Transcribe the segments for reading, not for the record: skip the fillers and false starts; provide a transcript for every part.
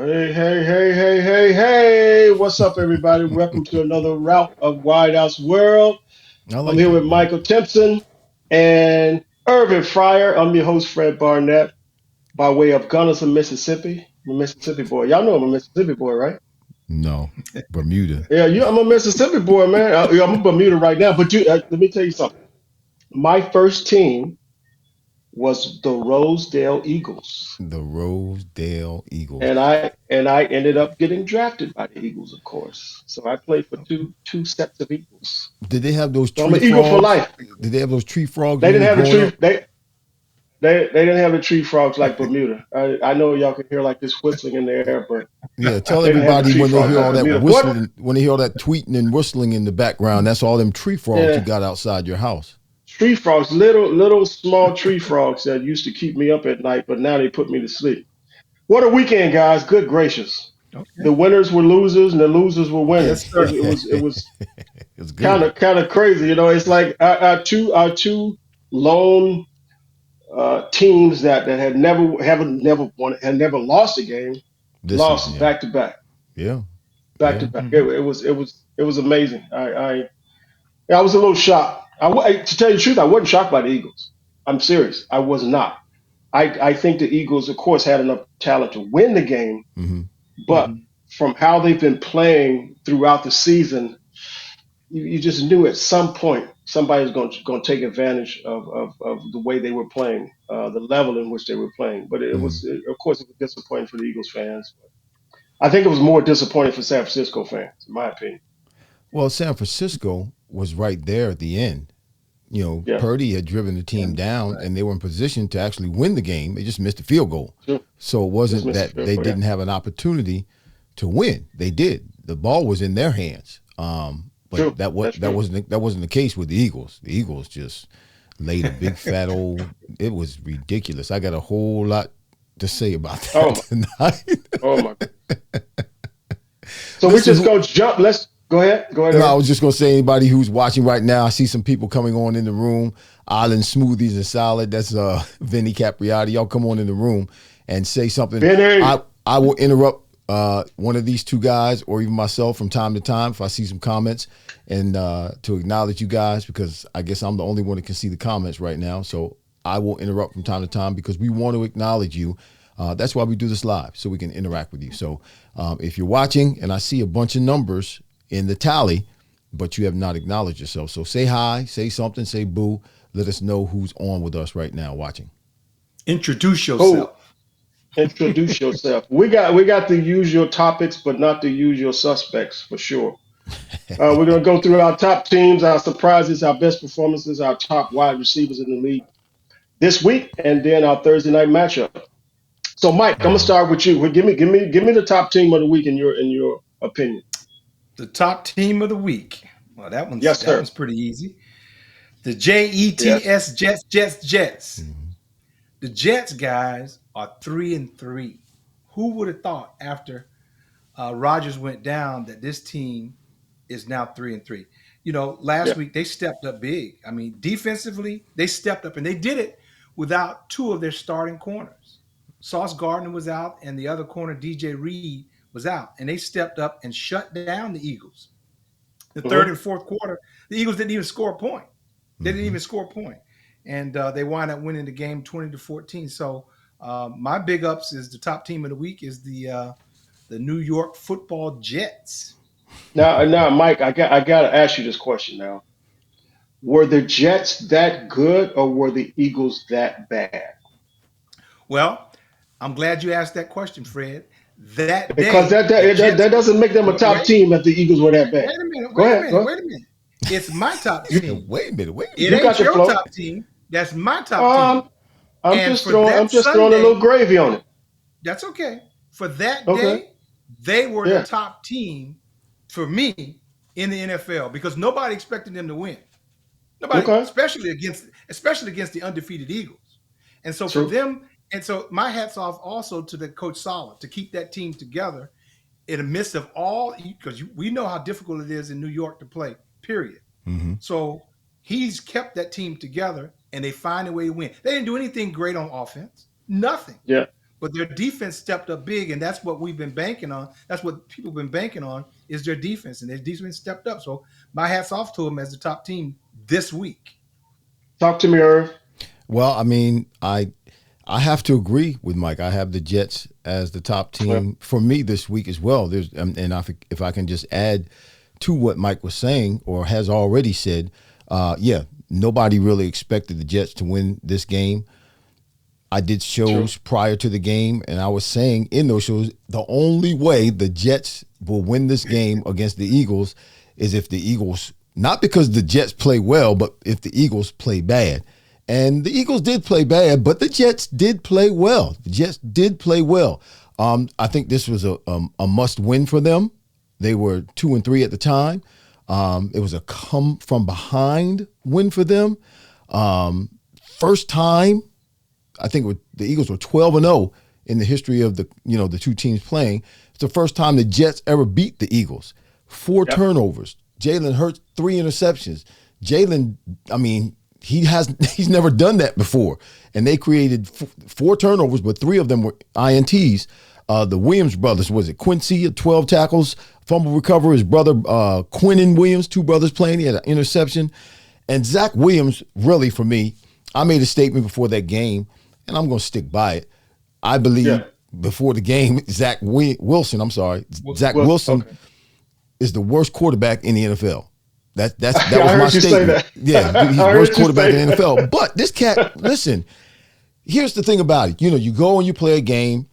Hey, hey, hey, hey, hey, hey. What's up, everybody? Welcome to another route of Wide Out's World. I I'm like here that, with man. Michael Timpson and Irving Fryar. I'm your host, Fred Barnett, by way of Gunnison, Mississippi. I'm a Mississippi boy. Y'all know I'm a Mississippi boy, right? No, Bermuda. Yeah, I'm a Mississippi boy, man. Yeah, I'm a Bermuda right now. But let me tell you something. My first team was the Rosedale Eagles. The Rosedale Eagles. And I ended up getting drafted by the Eagles, of course. So I played for two sets of Eagles. Did they have those So I'm tree an Eagle for frogs? life. Did they have those tree frogs They when you didn't were have the growing tree. up? They didn't have the tree frogs like Bermuda. I know y'all can hear like this whistling in the air, but Yeah, tell they didn't have the everybody tree when they frogs hear like all that Bermuda. But whistling, when they hear all that tweeting and whistling in the background, that's all them tree frogs you yeah, got outside your house. tree frogs, little small tree frogs that used to keep me up at night, but now they put me to sleep. What a weekend, guys! Good gracious. The Okay. winners were losers, and the losers were Yes, winners. It, sir. it was it was It's kind good. of kind of crazy. It's like our two lone teams that had never won, had never lost a game, This season, lost yeah, yeah, back to yeah. back. Hmm. It was amazing. I was a little shocked. To tell you the truth, I wasn't shocked by the Eagles. I'm serious. I was not. I think the Eagles, of course, had enough talent to win the game, Mm-hmm. but Hmm. from how they've been playing throughout the season, you just knew at some point somebody was going to take advantage of the way they were playing, the level in which they were playing. But of course, it was disappointing for the Eagles fans. I think it was more disappointing for San Francisco fans, in my opinion. Well, San Francisco was right there at the end. Yeah, Purdy had driven the team And down right. and they were in position to actually win the game. They just missed the field goal. true. So it Just wasn't missed the that field they goal. Yeah, didn't have an opportunity to win. They did. The ball was in their hands. But true. That's that true. wasn't the case with the Eagles. The Eagles just laid a big fat old. It was ridiculous. I got a whole lot to say about Oh that my, tonight. oh my. So we Listen, just who go jump. Let's go ahead. Go ahead, No, I Aaron. was just gonna say anybody who's watching right now, I see some people coming on in the room. Island Smoothies and Salad. That's Vinny Capriati. Y'all come on in the room and say something. Vinny. I will interrupt one of these two guys or even myself from time to time if I see some comments and to acknowledge you guys because I guess I'm the only one that can see the comments right now. So I will interrupt from time to time because we want to acknowledge you. That's why we do this live so we can interact with you. So if you're watching and I see a bunch of numbers in the tally, but you have not acknowledged yourself. So say hi, say something, say boo. Let us know who's on with us right now watching. Introduce Who? yourself. Introduce yourself. We got the usual topics, but not the usual suspects for sure. We're gonna go through our top teams, our surprises, our best performances, our top wide receivers in the league this week, and then our Thursday night matchup. So, Mike, I'm gonna Mhm. start with you. Give me the top team of the week in your opinion. The top team of the week. Well, that one's Yes, that sir. one's pretty easy. The Jets, Jets. Mhm. The Jets guys are 3-3. Who would have thought after Rodgers went down that this team is now 3-3? Last Yeah. week they stepped up big. I mean, defensively they stepped up and they did it without two of their starting corners. Sauce Gardner was out, and the other corner DJ Reed was out, and they stepped up and shut down the Eagles. The third and Hmm. fourth quarter, the Eagles didn't even score a point. They didn't Mhm. even score a point, and they wind up winning the game 20-14. So my big ups is the top team of the week is the New York Football Jets. Now, Mike, I gotta ask you this question now. Were the Jets that good, or were the Eagles that bad? Well, I'm glad you asked that question, Fred. That Because day, the that Jets. doesn't make them a top Wait, team if the Eagles were that bad. wait a minute. Go Wait a ahead. Go minute. ahead. Wait a minute. It's my top You team. Wait a minute. Wait a It minute. you got ain't the your flow. top team. That's my top team. Um, I'm And just for throwing I'm that just throwing a little Sunday, gravy on it. that's okay. For that Okay. day, they were the Yeah. top team for me in the NFL because nobody expected them to win. Nobody, Okay. especially against the undefeated Eagles. And so for True. them, and so my hats off also to the coach Sala to keep that team together in the midst of all because we know how difficult it is in New York to play. Period. Mhm. So he's kept that team together and they find a way to win. They didn't do anything great on offense, nothing. Yeah. but their defense stepped up big, and that's what we've been banking on. That's what people have been banking on is their defense, and their defense stepped up. So my hats off to them as the top team this week. Talk to me, Irv. Well, I mean, I have to agree with Mike. I have the Jets as the top Yeah. team for me this week as well. There's if I can just add to what Mike was saying or has already said, yeah, nobody really expected the Jets to win this game. I did True. shows prior to the game, and I was saying in those shows the only way the Jets will win this game against the Eagles is if the Eagles, not because the Jets play well, but if the Eagles play bad. And the Eagles did play bad, but the Jets did play well. The Jets did play well. I think this was a must win for them. They were 2-3 at the time. It was a come from behind win for them. First time, I think the Eagles were 12-0 in the history of the two teams playing. It's the first time the Jets ever beat the Eagles. 4 Yep. turnovers. Jalen Hurts 3 interceptions. Jalen, I mean, he's never done that before, and they created 4 turnovers, but 3 of them were ints. The Williams brothers, was it Quincy, 12 tackles, fumble recovery. His brother Quinnen Williams, 2 brothers playing. He had an interception, and Zach Williams. Really, for me, I made a statement before that game, and I'm going to stick by it. I believe Yeah. before the game, Zach Wilson. I'm sorry, Zach Well, Wilson okay. is the worst quarterback in the NFL. That was I my heard you say statement. that. Yeah, he's the I heard worst you quarterback say in the that. NFL. But this cat, listen, here's the thing about it. You go and you play a game.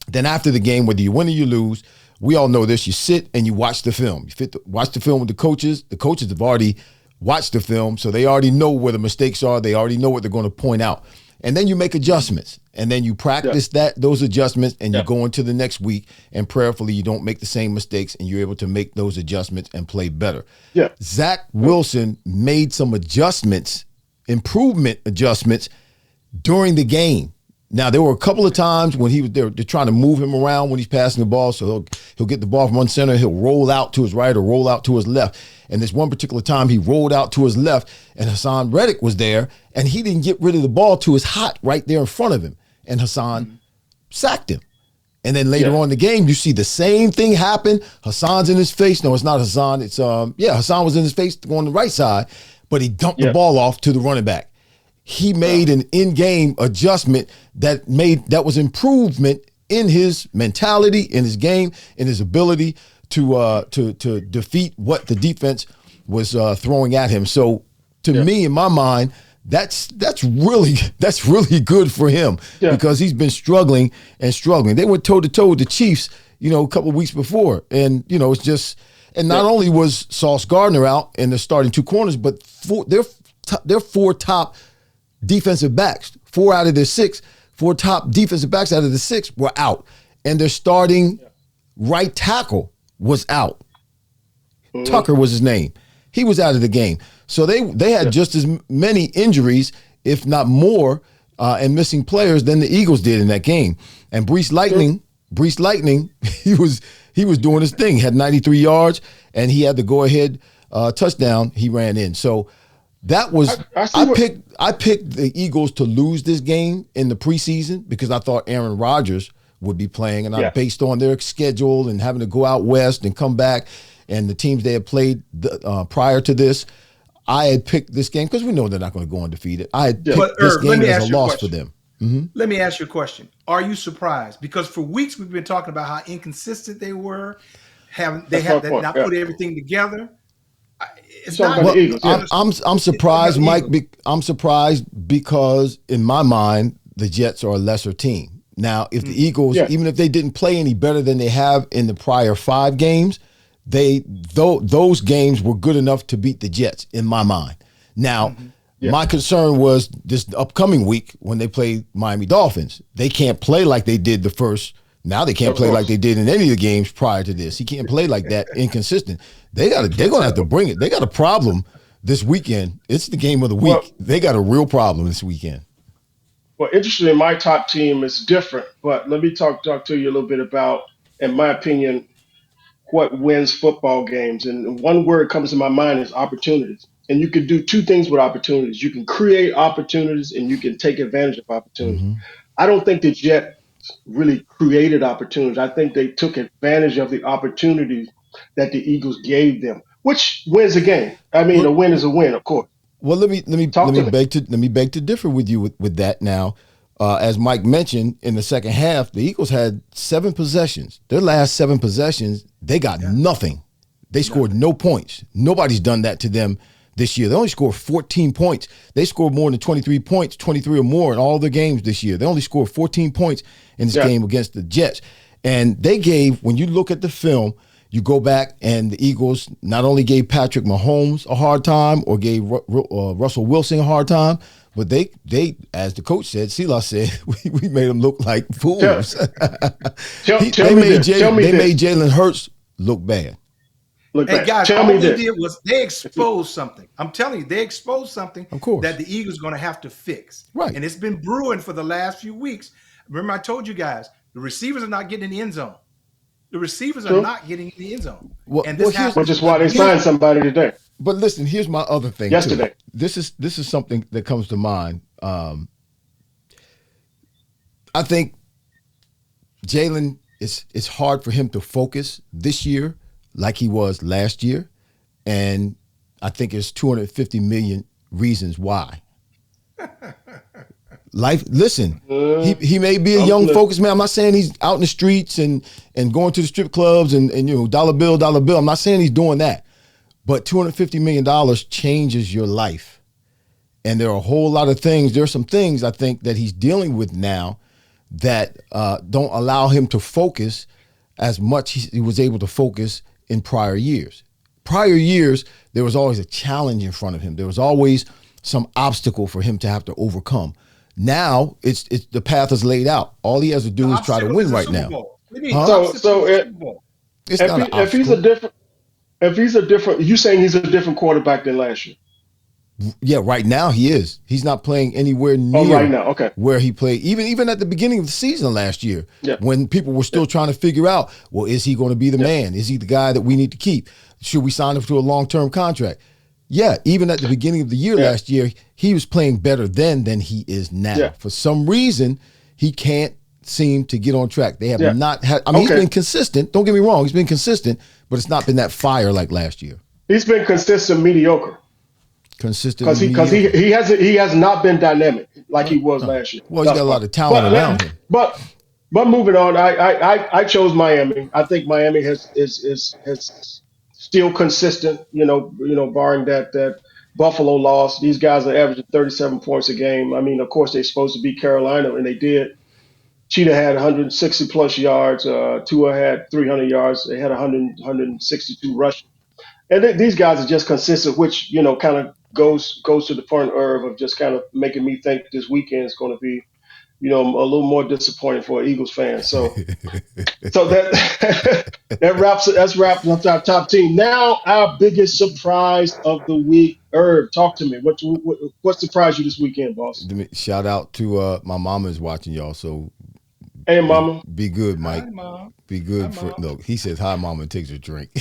Then after the game, whether you win or you lose, we all know this. You sit and you watch the film. Watch the film with the coaches. The coaches have already watched the film, so they already know where the mistakes are. They already know what they're going to point out. And then you make adjustments. And then you practice those adjustments, and you go into the next week, and prayerfully you don't make the same mistakes, and you're able to make those adjustments and play better. Yeah. Zach Wilson made some improvement adjustments during the game. Now, there were a couple of times when they're trying to move him around when he's passing the ball. So he'll get the ball from one center, he'll roll out to his right or roll out to his left. And this one particular time he rolled out to his left, and Hassan Reddick was there, and he didn't get rid of the ball to his hot right there in front of him. And Hassan sacked him. And then later on in the game, you see the same thing happen. Hassan's in his face. No, it's not Hassan. It's Hassan was in his face on the right side, but he dumped the ball off to the running back. He made an in-game adjustment that was improvement in his mentality, in his game, in his ability to defeat what the defense was throwing at him. So to me, in my mind, that's really good for him because he's been struggling. They went toe-to-toe with the Chiefs, a couple of weeks before. And, it's just, and not only was Sauce Gardner out in the starting 2 corners, but their 4 top defensive backs, 4 out of their 6, 4 top defensive backs out of the 6 were out. And their starting right tackle was out. Tucker was his name. He was out of the game. So they had just as many injuries, if not more, and missing players than the Eagles did in that game. And Brees Lightning, he was doing his thing. He had 93 yards, and he had the go-ahead touchdown he ran in. So that was I picked the Eagles to lose this game in the preseason because I thought Aaron Rodgers would be playing, and based on their schedule and having to go out west and come back, and the teams they had played prior to this, I had picked this game because we know they're not going to go undefeated. I had picked this game as a loss for them. Let me ask you a question. Are you surprised? Because for weeks we've been talking about how inconsistent they were. They have not put everything together. It's not. Well, Eagles, I'm surprised, Mike. I'm surprised because in my mind the Jets are a lesser team. Now, if the Eagles, even if they didn't play any better than they have in the prior 5 games, those games were good enough to beat the Jets in my mind. Now, my concern was this upcoming week when they play Miami Dolphins. They can't play like they did the first. Now they can't play like they did in any of the games prior to this. He can't play like that, inconsistent. They're going to have to bring it. They got a problem this weekend. It's the game of the week. Well, they got a real problem this weekend. Well, interestingly, my top team is different, but let me talk to you a little bit about, in my opinion, what wins football games. And one word comes to my mind is opportunities. And you can do 2 things with opportunities. You can create opportunities and you can take advantage of opportunities. I don't think the Jets really created opportunities. I think they took advantage of the opportunities that the Eagles gave them, which wins a game. I mean, Well, a win is a win, of course. well, Talk to me. let me beg to differ with you with that now. As Mike mentioned, in the second half, the Eagles had 7 possessions. Their last 7 possessions, they got nothing. They scored no points. Nobody's done that to them this year. They only scored 14 points. They scored more than 23 points, 23 or more in all their games this year. They only scored 14 points in this game against the Jets. And they gave, when you look at the film, you go back and the Eagles not only gave Patrick Mahomes a hard time or gave Russell Wilson a hard time, but they as the coach said, Silas said, we made them look like fools. They made Jalen Hurts look bad. Look Hey back. guys, Tell all me they this. did was they exposed something. I'm telling you, they exposed something Of course. that the Eagles are going to have to fix. Right. And it's been brewing for the last few weeks. Remember, I told you guys, the receivers are not getting in the end zone. The receivers are not getting in the end zone. Well, And this happens. Which is why they signed somebody today. But listen, here's my other thing. Yesterday. Too. This is something that comes to mind. I think Jalen, it's hard for him to focus this year like he was last year. And I think there's 250 million reasons why. Listen, he may be a young focused man. I'm not saying he's out in the streets and going to the strip clubs and dollar bill. I'm not saying he's doing that. But $250 million changes your life. And there are a whole lot of things. There are some things I think that he's dealing with now that don't allow him to focus as much he was able to focus in prior years. Prior years, there was always a challenge in front of him. There was always some obstacle for him to have to overcome. Now, it's the path is laid out. All he has to do is try to win right now. If he's a different, you saying he's a different quarterback than last year? Yeah, right now he is. He's not playing anywhere near right now, okay. where he played. Even at the beginning of the season last year, when people were still trying to figure out, well, is he going to be the man? Is he the guy that we need to keep? Should we sign him to a long-term contract? Yeah, even at the beginning of the year last year, he was playing better then than he is now. Yeah. For some reason, he can't seem to get on track. They have not had. I mean, he's been consistent. Don't get me wrong, he's been consistent, but it's not been that fire like last year. He's been consistent mediocre. Consistent Because he has not been dynamic like he was last year. Well, he's got a lot of talent around him. But moving on, I chose Miami. I think Miami is still consistent. Barring that Buffalo loss, these guys are averaging 37 points a game. I mean, of course, they're supposed to beat Carolina, and they did. Cheetah had 160 plus yards. Tua had 300 yards. They had 162 rushing. And these guys are just consistent, which kind of goes to the point, Irv, of just kind of making me think this weekend is going to be, a little more disappointing for an Eagles fan. So that wraps up our top team. Now our biggest surprise of the week, Irv. Talk to me. What surprised you this weekend, boss? Shout out to my mama's watching y'all. So hey, mama, be good, Mike. Hi, Mom. Be good. Hi, Mom. No, he says hi, mama, and takes a drink.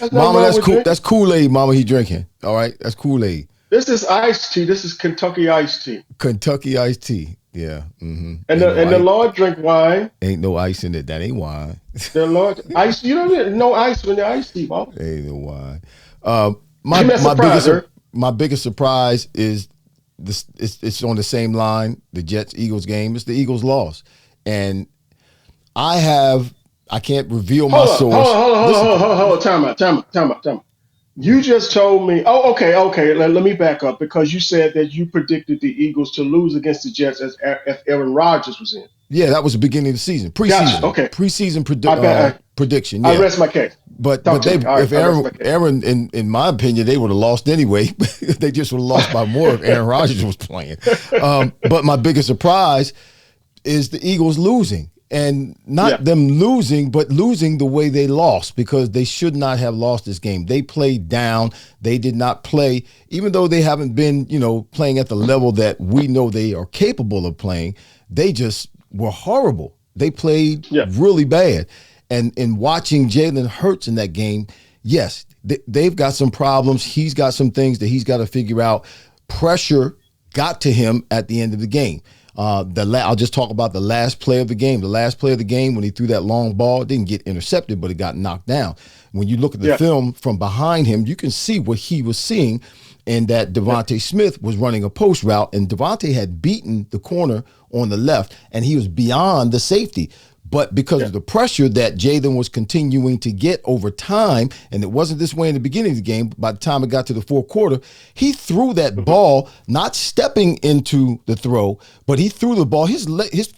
that's Mama, that's cool. That's Kool-Aid, mama. He drinking. All right, that's Kool-Aid. This is iced tea. This is Kentucky iced tea. Kentucky iced tea. Yeah. Mm-hmm. And the Lord drink wine. Ain't no ice in it. That ain't wine. The Lord ice. You don't need no ice when the iced tea, boss. Ain't no wine. My biggest surprise is this. It's on the same line. The Jets Eagles game. It's the Eagles loss, and I can't reveal my source. Hold on. Time out. You just told me. Oh, okay. Let me back up because you said that you predicted the Eagles to lose against the Jets if Aaron Rodgers was in. Yeah, that was the beginning of the season. Preseason. Gotcha. Okay. Preseason prediction. Yeah. I rest my case. But Aaron, in my opinion, they would have lost anyway. They just would have lost by more if Aaron Rodgers was playing. But my biggest surprise is the Eagles losing. And not them losing, but losing the way they lost, because they should not have lost this game. They played down. They did not play, even though they haven't been, playing at the level that we know they are capable of playing. They just were horrible. They played really bad. And in watching Jalen Hurts in that game, yes, they've got some problems. He's got some things that he's got to figure out. Pressure got to him at the end of the game. I'll just talk about the last play of the game. The last play of the game when he threw that long ball, it didn't get intercepted, but it got knocked down. When you look at the Yeah. film from behind him, you can see what he was seeing, and that Devontae Smith was running a post route, and Devontae had beaten the corner on the left, and he was beyond the safety. But because of the pressure that Jalen was continuing to get over time, and it wasn't this way in the beginning of the game, by the time it got to the fourth quarter, he threw that ball, not stepping into the throw, but he threw the ball. His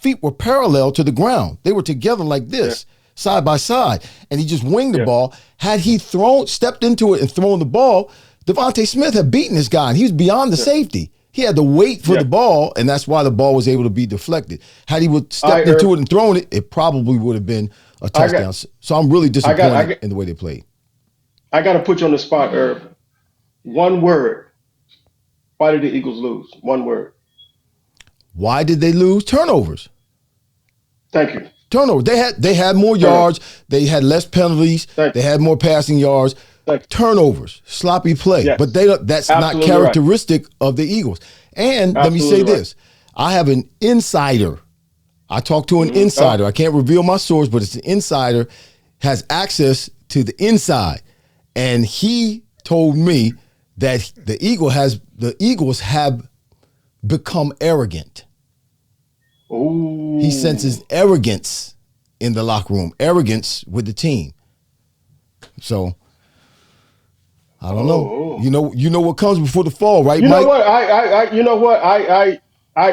feet were parallel to the ground. They were together like this, side by side, and he just winged the ball. Had he stepped into it and thrown the ball, Devontae Smith had beaten this guy, and he was beyond the safety. He had to wait for the ball, and that's why the ball was able to be deflected. Had he would stepped into it and thrown it, it probably would have been a touchdown. So I'm really disappointed in the way they played. I got to put you on the spot, Irv. One word. Why did the Eagles lose? One word. Why did they lose? Turnovers. Thank you. Turnovers. They had more yards. They had less penalties. They had more passing yards. Turnovers, sloppy play, but that's not characteristic of the Eagles. And let me say this. I have an insider. I talked to an insider. I can't reveal my source, but it's an insider, has access to the inside. And he told me that the Eagles have become arrogant. Ooh. He senses arrogance in the locker room, arrogance with the team. So I don't know. You know what comes before the fall, right, Mike? You know what? I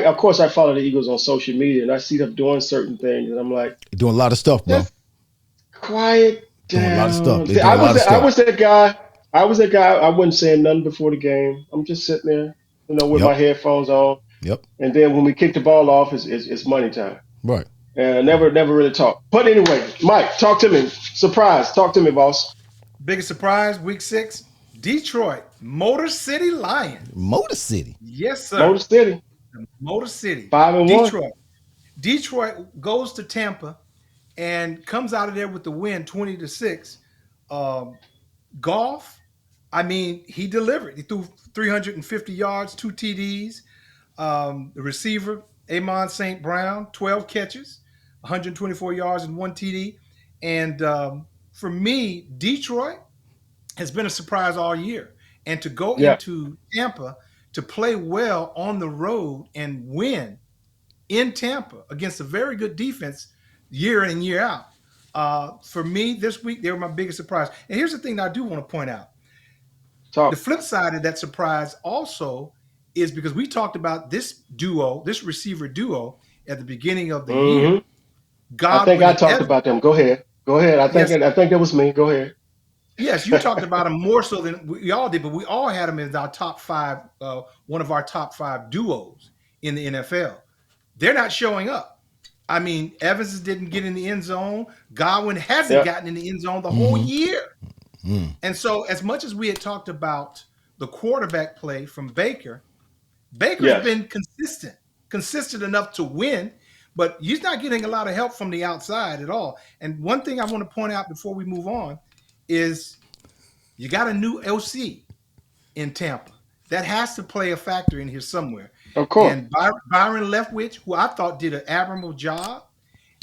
of course I follow the Eagles on social media, and I see them doing certain things, and I'm like, they're doing a lot of stuff, bro. Quiet down. Doing a lot of stuff. I was that guy. I wasn't saying nothing before the game. I'm just sitting there, with my headphones on. Yep. And then when we kick the ball off, it's money time. Right. And never really talk. But anyway, Mike, talk to me. Surprise. Talk to me, boss. Biggest surprise, week 6, Detroit, Motor City Lions. Motor City. Yes, sir. Motor City. Motor City. 5-1. Detroit goes to Tampa and comes out of there with the win, 20-6. Goff, I mean, he delivered. He threw 350 yards, 2 TDs. The receiver, Amon St. Brown, 12 catches, 124 yards and 1 TD. And for me, Detroit has been a surprise all year. And to go into Tampa to play well on the road and win in Tampa against a very good defense year in and year out. For me, this week, they were my biggest surprise. And here's the thing that I do want to point out. The flip side of that surprise also is because we talked about this receiver duo at the beginning of the year. I think I talked about them. Go ahead. I think that was me. Go ahead. Yes, you talked about them more so than we all did, but we all had them as our top 5, one of our top 5 duos in the NFL. They're not showing up. I mean, Evans didn't get in the end zone. Godwin hasn't gotten in the end zone the whole year. And so as much as we had talked about the quarterback play from Baker's been consistent enough to win, but he's not getting a lot of help from the outside at all. And one thing I want to point out before we move on is you got a new OC in Tampa. That has to play a factor in here somewhere. Of course. And Byron Leftwich, who I thought did an admirable job,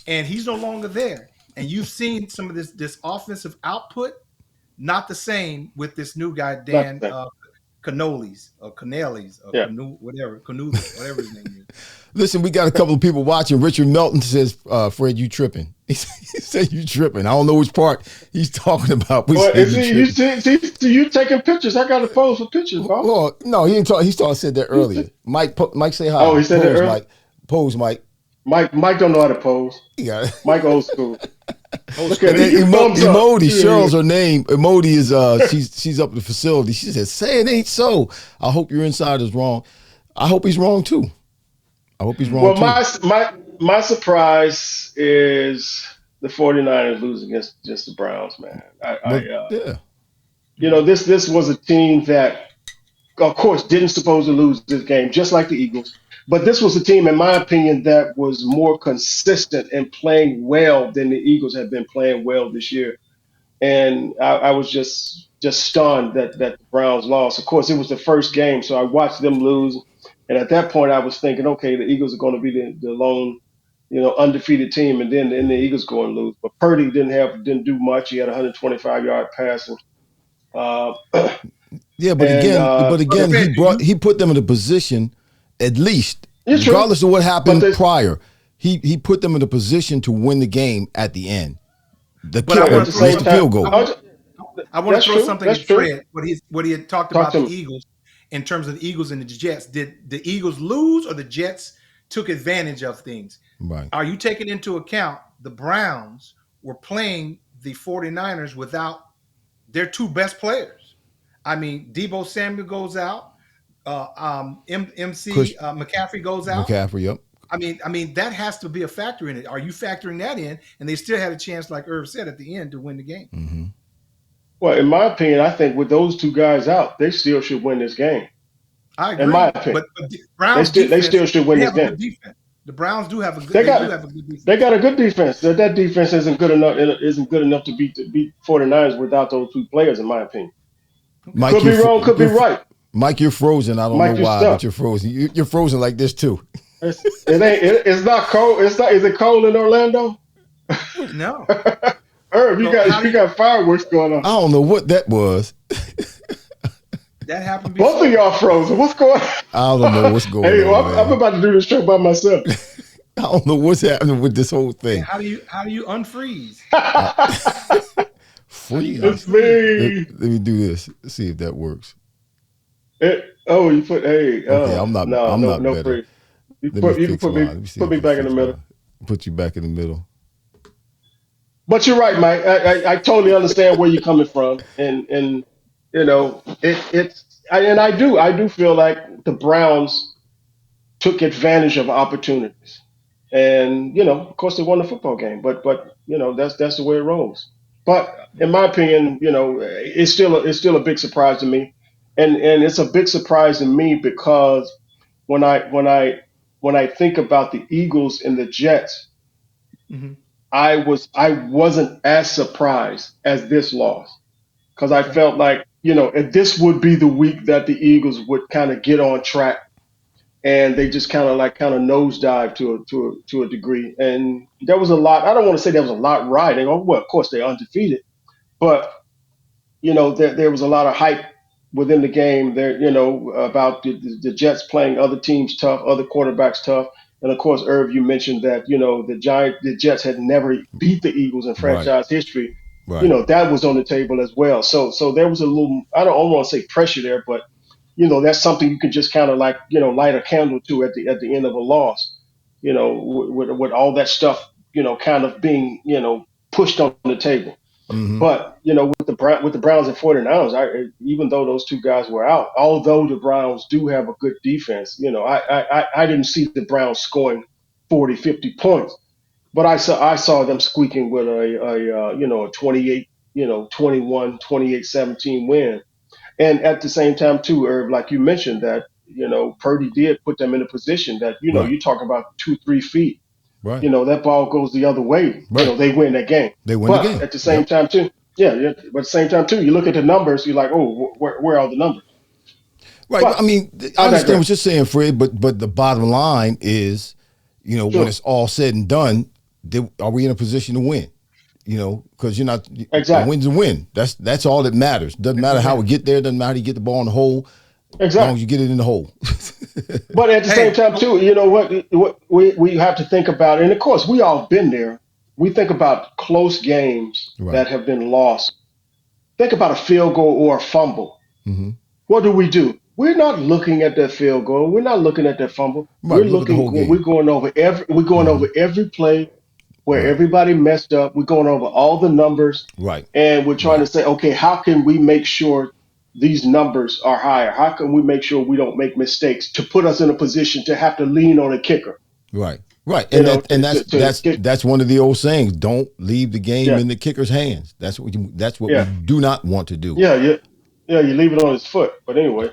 and he's no longer there. And you've seen some of this offensive output, not the same with this new guy, Dan Cannolis or Canellis or whatever his name is. Listen, we got a couple of people watching. Richard Melton says, Fred, you tripping. He said you tripping. I don't know which part he's talking about. You taking pictures. I got to pose for pictures, bro. Well, no, he didn't talk. He said that earlier. Mike say hi. Oh, he said that earlier? Mike. Pose, Mike. Mike don't know how to pose. Yeah. Mike old school. Look at Emodi. Cheryl's her name. Emodi is she's up at the facility. She said, "Say it ain't so." I hope your insider's wrong. I hope he's wrong too. Well, my surprise is the 49ers losing against the Browns, man. This was a team that, of course, didn't suppose to lose this game, just like the Eagles. But this was a team, in my opinion, that was more consistent and playing well than the Eagles have been playing well this year. And I was just stunned that the Browns lost. Of course, it was the first game, so I watched them lose. And at that point, I was thinking, okay, the Eagles are going to be the lone, undefeated team, and then the Eagles go and lose. But Purdy didn't do much. He had a 125-yard passing, uh, Yeah, but and again, But Fred, he put them in a position, at least, it's true. regardless of what But happened prior, he put them in a position to win the game at the end. The but I kicker want to throw missed the something. field goal. I want to that's throw true. something That's at true. Fred. What he had talked Talk about to the me. Eagles in terms of the Eagles and the Jets. Did the Eagles lose or the Jets took advantage of things? Right. Are you taking into account the Browns were playing the 49ers without their two best players? I mean, Debo Samuel goes out. MC McCaffrey goes out. McCaffrey, yep. I mean that has to be a factor in it. Are you factoring that in? And they still had a chance, like Irv said, at the end to win the game. Mm-hmm. Well, in my opinion, I think with those two guys out, they still should win this game. I In my agree, opinion, but the they Browns still they defense, still should win they this have a game. good defense. The Browns do have a good. They They do got have a good defense. they got a good defense. That defense isn't good enough. Isn't good enough to beat 49ers without those two players, in my opinion. Okay. Mike, Could be wrong. Could be right. Mike, you're frozen. I don't know Mike, you're why, but stuck. you're frozen. You're frozen like this too. It's not cold. It's not. Is it cold in Orlando? No. Irv, you So how do got fireworks going on. I don't know what that was. that happened before? Both of y'all frozen. What's going on? I don't know what's going Hey, on. well, I'm Man. about to do this show by myself. I don't know what's happening with this whole And thing. how do you unfreeze? Freeze. It's me. Let me do this. See if that works. You put hey. Okay, I'm not no better. free. You Let me can fix put mine. me Let me see put if me I can back in the fix middle. mine. Put you back in the middle. But you're right, Mike. I totally understand where you're coming from, and I do feel like the Browns took advantage of opportunities, and of course they won the football game, but that's the way it rolls. But in my opinion, it's still a big surprise to me, and it's a big surprise to me because when I think about the Eagles and the Jets, Mm-hmm. I wasn't as surprised as this loss because I Okay. felt like if this would be the week that the Eagles would kind of get on track, and they just kind of nosedive to a degree, and there was a lot. I don't want to say there was a lot riding. Oh, well, of course they're undefeated, but there was a lot of hype within the game there, about the Jets playing other teams tough, other quarterbacks tough. And of course, Irv, you mentioned that, the Jets had never beat the Eagles in Right. franchise history. Right. That was on the table as well. So there was a little, I don't want to say pressure there, but that's something you can just kind of like, light a candle to at the end of a loss, with all that stuff, kind of being, pushed on the table. Mm-hmm. But with the Browns and 49ers, even though those two guys were out, although the Browns do have a good defense, I didn't see the Browns scoring 40, 50 points, but I saw them squeaking with a 28, 21, 28-17 win. And at the same time too, Herb, like you mentioned that Purdy did put them in a position that Right. you talk about 2-3 feet, Right. that ball goes the other way, Right. they win that game. They win the But game. at the same Yep. time too, yeah, but at the same time too, you look at the numbers, you're like, oh, where are the numbers? Right. I But mean, I I understand what digress. you're saying, Fred, but the bottom line is, when Sure, it's all said and done, are we in a position to win? Because you're not a exactly, win's a win. That's all that matters. Doesn't That's a matter how win. we get there. Doesn't matter how you get the ball in the hole. As long exactly. as you get it in the hole. But at the same Hey, time too, what we have to think about, and of course we all been there. We think about close games Right. that have been lost. Think about a field goal or a fumble. Mm-hmm. What do? We're not looking at that field goal. We're not looking at that fumble. Right. We look at the whole We're game. going over Mm-hmm. every play where Right. everybody messed up. We're going over all the numbers, Right. and we're trying Right. to say, okay, how can we make sure these numbers are higher? How can we make sure we don't make mistakes to put us in a position to have to lean on a kicker? Right. Right. You And know, that and to get that's one of the old sayings. Don't leave the game yeah, in the kicker's hands. That's what we yeah, do not want to do. yeah. You leave it on his foot. But anyway,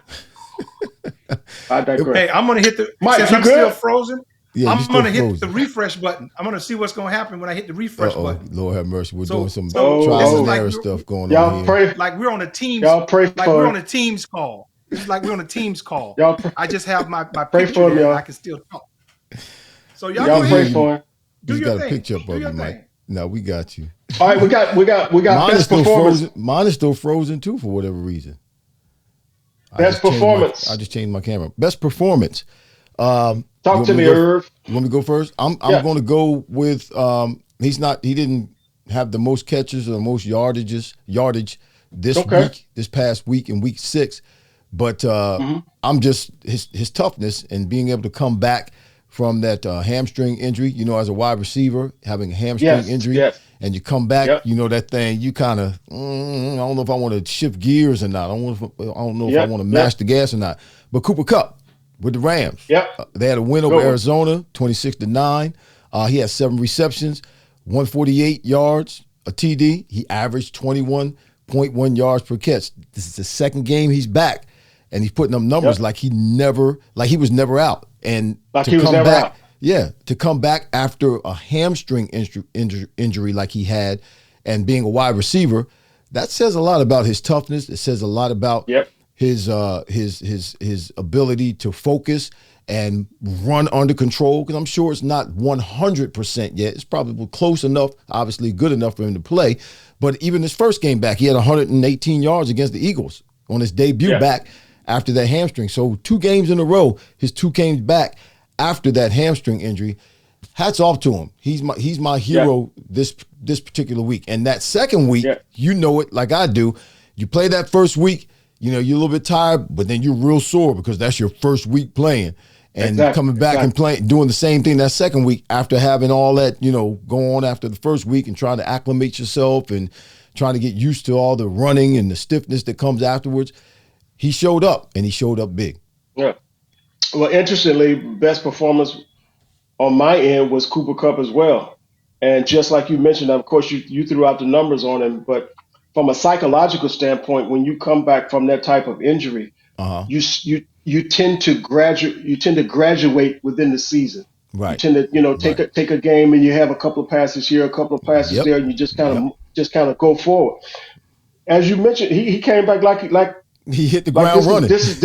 I digress. hey, I'm gonna hit the Mike, since you I'm still good? frozen. Yeah, you I'm still gonna hit the frozen. refresh button. I'm gonna see what's gonna happen when I hit the refresh Oh, button. Lord have mercy. We're doing So some so Oh, trial this is and oh, like error stuff going on y'all here. pray, like we're on a teams y'all pray like we're for on it. a teams call. It's like we're on a Teams call. Y'all I just have my pray picture for him, there and I y'all. can still talk. So We y'all can't go Y'all hear pray ahead. you. for him. Do He's your got a thing. picture up Do of your you, Mike. thing. No, we got you. All right, we got Mine is best still performance. frozen. Mine is still frozen too for whatever reason. Best I performance. just changed my camera. Best performance. You Talk want to me to me, go? Irv. You want me to go first? I'm Yeah. going to go with. He didn't have the most catches or the most yardage Okay. this past week in week 6, but Hmm. I'm just his toughness and being able to come back from that hamstring injury. You know, as a wide receiver, having a hamstring Yes. injury, Yes. and you come back, Yep. you know that thing. You kind of, I don't know if I want to shift gears or not. I don't know if I Yep. want to mash Yep. the gas or not. But Cooper Kupp with the Rams, Yep. they had a win over Good one. Arizona, 26-9. He had 7 receptions, 148 yards, a TD. He averaged 21.1 yards per catch. This is the second game he's back, and he's putting up numbers Yep. like he was never out. And Like to he was come never back, out. to come back after a hamstring injury like he had, and being a wide receiver, that says a lot about his toughness. It says a lot about Yep. his ability to focus and run under control, because I'm sure it's not 100% yet. It's probably close enough, obviously good enough for him to play. But even his first game back, he had 118 yards against the Eagles on his debut Yeah. back after that hamstring. So 2 games in a row, his 2 games back after that hamstring injury. Hats off to him. He's my Yeah. hero this particular week. And that second week, Yeah. you know it like I do. You play that first week, you know, you're a little bit tired, but then you're real sore because that's your first week playing. And Exactly. coming back and Exactly. playing, doing the same thing that second week after having all that, you know, go on after the first week and trying to acclimate yourself and trying to get used to all the running and the stiffness that comes afterwards. He showed up, and he showed up big. Yeah. Well, interestingly, best performance on my end was Cooper Cup as well. And just like you mentioned, of course, you threw out the numbers on him, but from a psychological standpoint, when you come back from that type of injury, Uh-huh. you tend to graduate within the season. You Right. tend to Right. take a game and you have a couple of passes here, a couple of passes Yep. there, and you Yep. just kind of go forward. As you mentioned, he came back He hit the like ground running. this is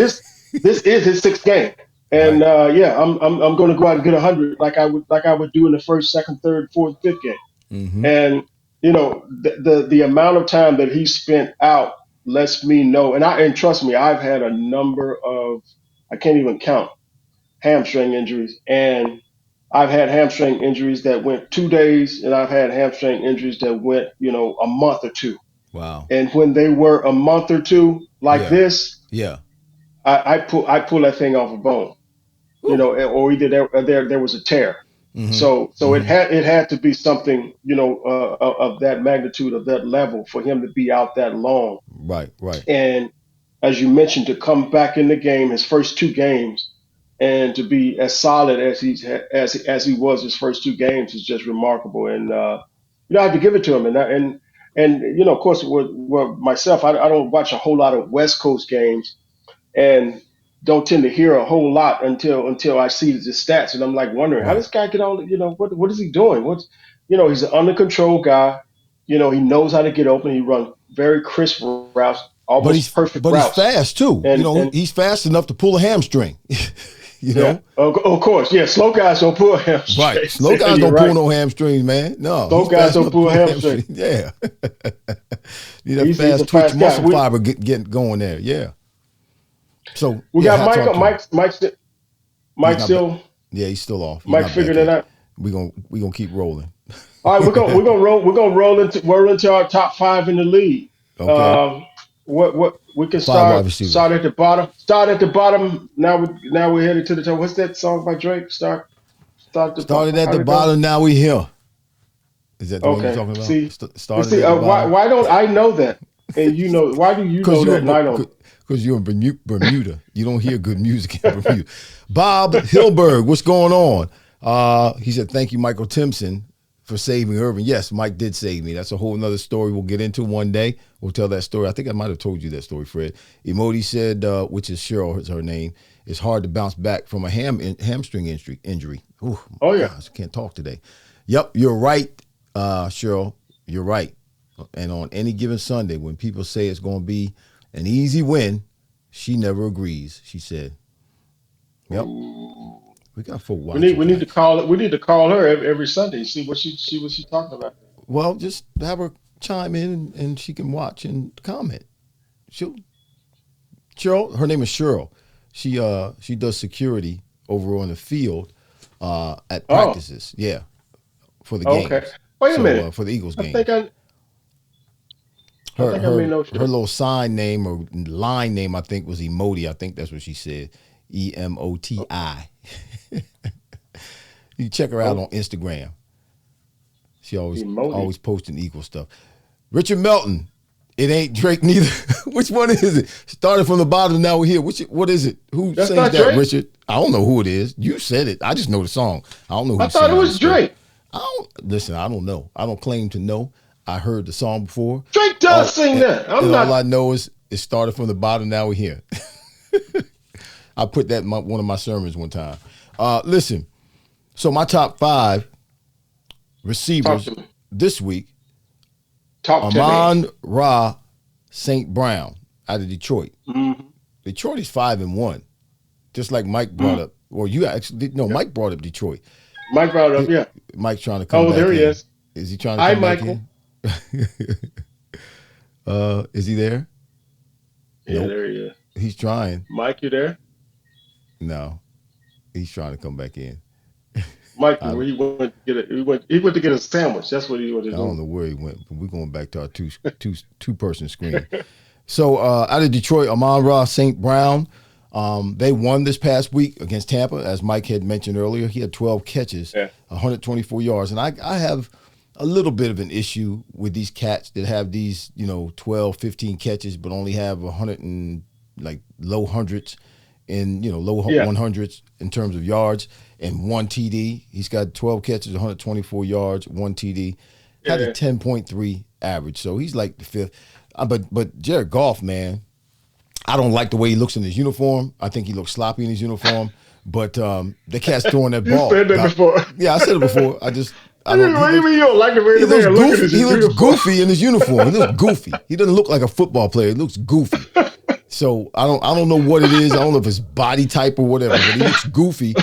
his 6th game, and Right. yeah, I'm going to go out and get 100 like I would do in the first, second, third, fourth, 5th game, Mm-hmm. and the amount of time that he spent out lets me know, and trust me, I've had a number of, I can't even count, hamstring injuries, and I've had hamstring injuries that went 2 days, and I've had hamstring injuries that went a month or two, Wow. and when they were a month or two like Yeah. this. Yeah. I pull that thing off a bone, Woo. or either there was a tear. Mm-hmm. So Mm-hmm. it had to be something of that magnitude, of that level, for him to be out that long. Right. Right. And as you mentioned, to come back in the game, his first 2 games, and to be as solid as he was his first 2 games is just remarkable. And I have to give it to him. And of course, with myself, I don't watch a whole lot of West Coast games, and don't tend to hear a whole lot until I see the stats, and I'm like wondering how Right. this guy get on. What is he doing? He's an under control guy. He knows how to get open. He runs very crisp routes, almost perfect He's routes. fast too. You know, And he's fast enough to pull a hamstring. You yeah, know. of course, yeah. Slow guys don't pull Right. hamstrings. Slow guys You're don't pull right. no hamstrings, man. No, Slow he's guys fast don't enough to pull pull a hamstring. hamstring. Yeah. Need that He's a fast twitch fast guy. muscle fiber getting going there. Yeah. So We yeah, got hats off to him. He's Mike not. still Yeah, he's still off. He's Mike not back figured it yet. out. We gonna keep rolling. All right, we're gonna roll into our top 5 in the league. Okay. Um, what we can 5 wide start receivers. at the bottom. Start at the bottom. Now we're headed to the top. What's that song by Drake? Start at the bottom. Started at How'd the it go? bottom. Now we here. Is that the one you're Okay. talking about? See, Started at the bottom. why don't I know that? And why do you Because know that and I don't? you're in Bermuda. You don't hear good music in Bermuda. Bob Hilberg, what's going on? He said, thank you, Michael Timpson, for saving Irving. Yes, Mike did save me. That's a whole nother story we'll get into one day. We'll tell that story. I think I might have told you that story, Fred. Emoti said, which is Cheryl, is her name, it's hard to bounce back from a hamstring injury. Ooh, Oh my yeah. gosh, I can't talk today. Yep, you're right, Cheryl. You're right. And on any given Sunday, when people say it's going to be an easy win, She never agrees, she said. Yep. Ooh. We got folk We watching need we need to tonight. call it. We need to call her every Sunday. See what she talking about. Well, just have her chime in and she can watch and comment. She'll Cheryl, her name is Cheryl. She does security over on the field at Oh, practices. Yeah, for the okay. games. Wait a So minute. for the Eagles I think games. I I Her think I may her know her Cheryl. little sign name or line name I think was Emoti. I think that's what she said. EMOTI. You check her out Oh, on Instagram. She emoji. always posting Eagle stuff. Richard Melton. It ain't Drake neither. Which one is it? Started from the bottom, now we're here. What is it? Who That's sings not that, Drake. Richard? I don't know who it is. You said it. I just know the song. I don't know I who thought it sings was this stuff. Drake. I don't listen. I don't know. I don't claim to know. I heard the song before. Drake does All sing that. I'm and all not. I know is it started from the bottom. Now we're here. I put that in one of my sermons one time. Listen. So my top 5 Talk receivers to me. this week: Talk to me. Amon Ra St. Brown out of Detroit. Mm-hmm. Detroit is 5-1, just like Mike brought Mm. up. Or you actually no, Yeah. Mike brought up Detroit. Mike brought it up. Yeah. Mike's trying to come Oh, back there he in. is. Is he trying to Hi, come back Michael. in? Is he there? Yeah, Nope. there he is. He's trying. Mike, you there? No, he's trying to come back in. Mike, I, where he went to get it? He went to get a sandwich. That's what he went to I don't do. know where he went, but we're going back to our two person screen. So out of Detroit, Amon-Ra St. Brown, they won this past week against Tampa, as Mike had mentioned earlier. He had 12 catches, Yeah. 124 yards. And I have a little bit of an issue with these cats that have these, 12, 15 catches, but only have 100 and like low hundreds and, low Yeah. 100s in terms of yards and 1 TD. He's got 12 catches, 124 yards, 1 TD. Had a Yeah. 10.3 average. So he's like the fifth. But Jared Goff, man, I don't like the way he looks in his uniform. I think he looks sloppy in his uniform. But the cat's throwing that You ball. said that before. Yeah, I said it before. I What don't. do you mean you don't like the way He the looks man looking at goofy. his He looks uniform? goofy in his uniform. He looks goofy. He doesn't look like a football player. He looks goofy. So I don't know what it is. I don't know if it's body type or whatever. But he looks goofy.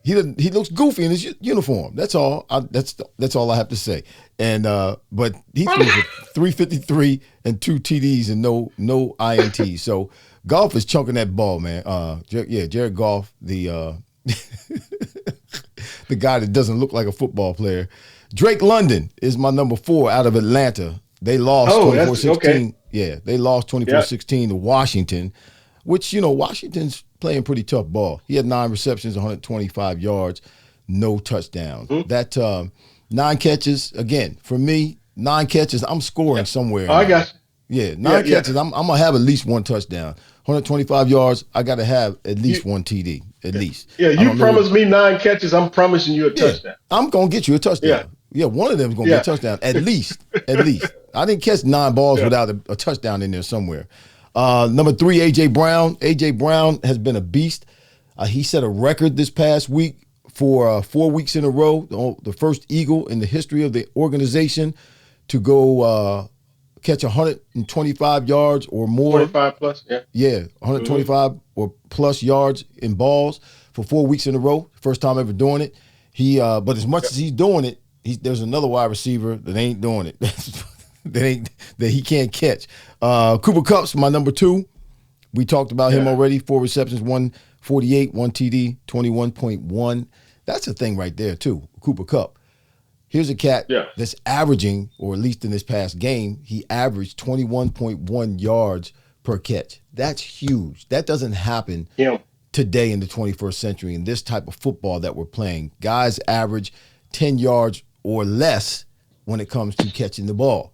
He looks goofy in his uniform. That's all. That's all I have to say. And but he threw for 353 and 2 TDs and no INTs. So Goff is chunking that ball, man. Jared Goff, the the guy that doesn't look like a football player. Drake London is my number 4 out of Atlanta. They lost Oh, 24-16. okay. Yeah, they lost 24-16 to Washington, which, Washington's playing pretty tough ball. He had 9 receptions, 125 yards, no touchdowns. Mm-hmm. That 9 catches, again, for me, 9 catches, I'm scoring somewhere. Oh, I got you. Yeah, 9 Yeah. catches, I'm going to have at least 1 touchdown. 125 yards, I got to have at least You- 1 TD, at least. Yeah, I you don't know promised me 9 catches. I'm promising you a touchdown. I'm going to get you a touchdown. Yeah. Yeah, one of them is going to get a touchdown, at least. At least. I didn't catch 9 balls Yeah. without a touchdown in there somewhere. Number 3, A.J. Brown. A.J. Brown has been a beast. He set a record this past week for 4 weeks in a row, the first Eagle in the history of the organization to go catch 125 yards or more. 25 plus. Yeah. Yeah, 125 or plus yards in balls for 4 weeks in a row. First time ever doing it. But as much as he's doing it, there's another wide receiver that ain't doing it. that he can't catch. Cooper Kupp's my number 2. We talked about him already. 4 receptions, 148, 1 TD, 21.1. That's a thing right there too. Cooper Kupp. Here's a cat that's averaging, or at least in this past game, he averaged 21.1 yards per catch. That's huge. That doesn't happen today in the 21st century in this type of football that we're playing. Guys average 10 yards or less when it comes to catching the ball.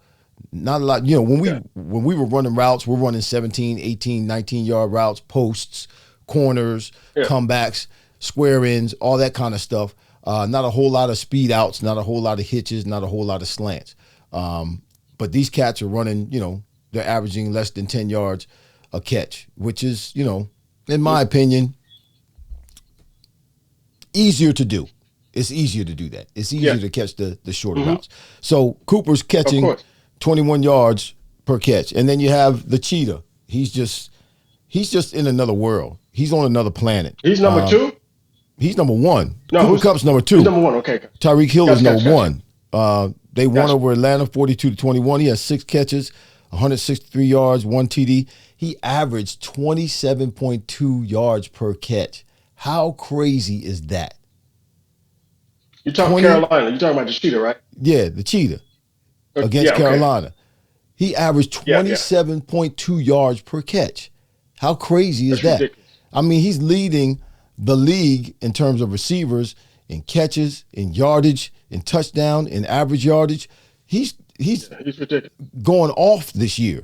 Not a lot. When we were running routes, we're running 17, 18, 19-yard routes, posts, corners, comebacks, square ends, all that kind of stuff. Not a whole lot of speed outs, not a whole lot of hitches, not a whole lot of slants. But these cats are running, they're averaging less than 10 yards a catch, which is, in my opinion, easier to do. It's easier to do that. It's easier to catch the shorter routes. So Cooper's catching 21 yards per catch. And then you have the cheetah. He's He's just in another world. He's on another planet. He's number two? He's number one. No, Cooper Kupp's number two. He's number one, okay. Tyreek Hill is number gotcha. one. They won over Atlanta 42-21. He has 6 catches, 163 yards, 1 TD. He averaged 27.2 yards per catch. How crazy is that? You're talking Carolina. You're talking about the Cheetah, right? Yeah, the Cheetah against Carolina. Okay. He averaged 27.2 yards per catch. How crazy is that? Ridiculous. I mean, he's leading the league in terms of receivers, in catches, in yardage, in touchdown, in average yardage. He's ridiculous. Going off this year.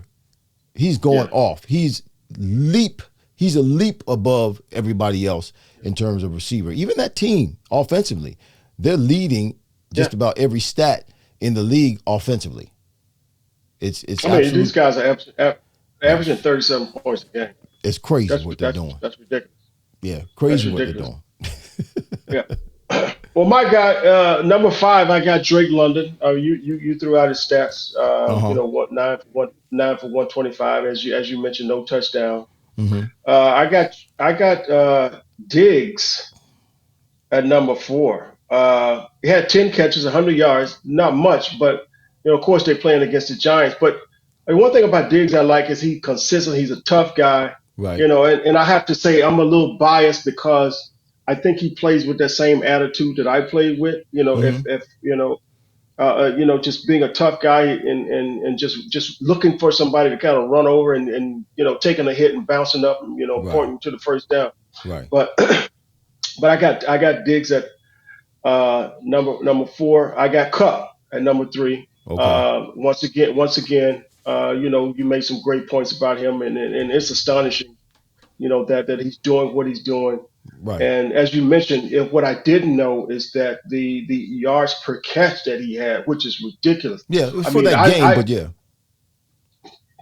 He's going off. He's a leap above everybody else in terms of receiver. Even that team offensively, they're leading just about every stat in the league offensively. It's these guys are averaging 37 points a game. It's crazy what they're doing. That's ridiculous. Yeah, crazy what they're doing. Yeah. Well, my guy, number 5, I got Drake London. You threw out his stats. 9 for 125, as you mentioned, no touchdown. Mm-hmm. I got Diggs at number 4. He had 10 catches, 100 yards, not much, but of course they're playing against the Giants. But one thing about Diggs I like is he's consistent. He's a tough guy. Right. And I have to say I'm a little biased because I think he plays with that same attitude that I played with. Just being a tough guy and just looking for somebody to kind of run over and taking a hit and bouncing up and pointing to the first down. Right. But I got Diggs at number 4. I got Kupp at number 3. Okay. Once again, you made some great points about him, and it's astonishing, that he's doing what he's doing. Right. And as you mentioned, what I didn't know is that the yards per catch that he had, which is ridiculous. Yeah, it was that game, but yeah.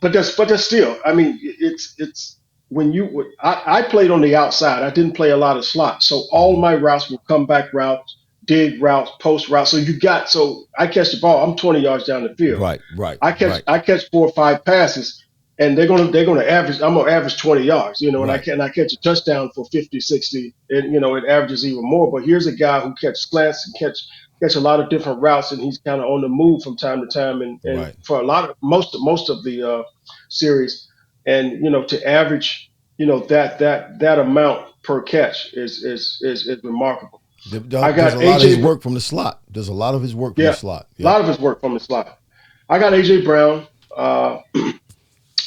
But that's still. I mean, it's when I played on the outside. I didn't play a lot of slot, so all my routes were comeback routes, dig routes, post routes. So I catch the ball. I'm 20 yards down the field. Right. I catch 4 or 5 passes, and they're gonna average. I'm gonna average 20 yards. And I catch a touchdown for 50, 60, and it averages even more. But here's a guy who catch slants and catch a lot of different routes, and he's kind of on the move from time to time. And for most of the series, and to average that amount per catch is remarkable. There's a lot of his work from the slot. There's a lot of his work from the slot. Yeah. A lot of his work from the slot. I got A.J. Brown,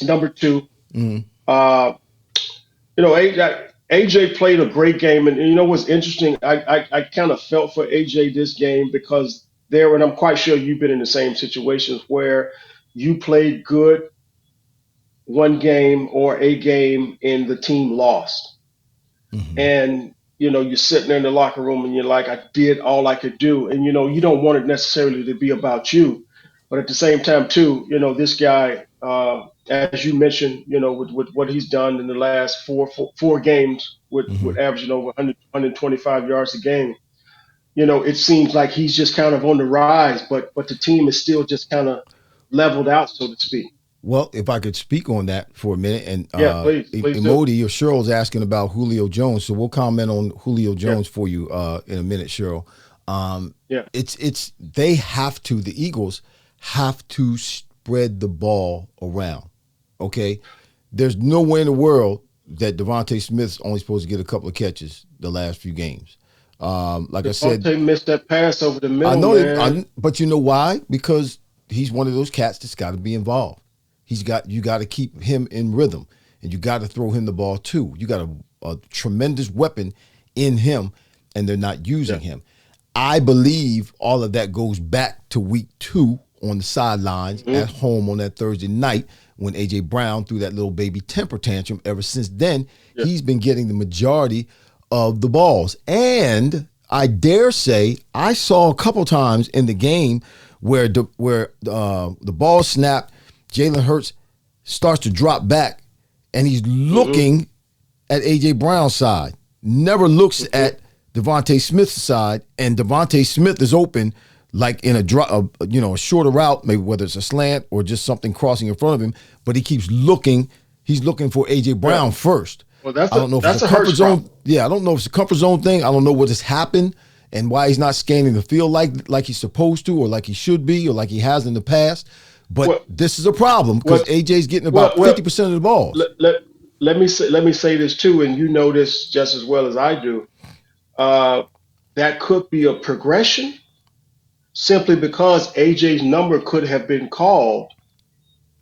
number 2. Mm-hmm. A.J. played a great game. And what's interesting, I kind of felt for A.J. this game because and I'm quite sure you've been in the same situations where you played good one game or a game and the team lost. Mm-hmm. And you're sitting there in the locker room and you're like, I did all I could do. And, you don't want it necessarily to be about you. But at the same time, too, this guy, as you mentioned, with what he's done in the last four games with averaging over 125 yards a game, it seems like he's just kind of on the rise. But the team is still just kind of leveled out, so to speak. Well, if I could speak on that for a minute, and please Emodi or Cheryl's asking about Julio Jones, so we'll comment on Julio Jones for you in a minute, Cheryl. It's they have to, the Eagles have to spread the ball around. Okay, there's no way in the world that Devontae Smith's only supposed to get a couple of catches the last few games. Like I said, Devontae missed that pass over the middle. I know, but you know why? Because he's one of those cats that's got to be involved. You got to keep him in rhythm, and you got to throw him the ball too. You got a tremendous weapon in him, and they're not using him. I believe all of that goes back to week 2 on the sidelines at home on that Thursday night when A.J. Brown threw that little baby temper tantrum. Ever since then, he's been getting the majority of the balls. And I dare say I saw a couple times in the game where the ball snapped, Jalen Hurts starts to drop back, and he's looking at A.J. Brown's side, never looks at Devontae Smith's side, and Devontae Smith is open like in a shorter route, maybe whether it's a slant or just something crossing in front of him, but he keeps looking. He's looking for AJ Brown first. Well, I don't know if it's a comfort zone. Yeah, I don't know if it's a comfort zone thing. I don't know what has happened and why he's not scanning the field like he's supposed to, or like he should be, or like he has in the past. But this is a problem because AJ's getting about 50% of the balls. Let me say this too, and you know this just as well as I do. That could be a progression simply because AJ's number could have been called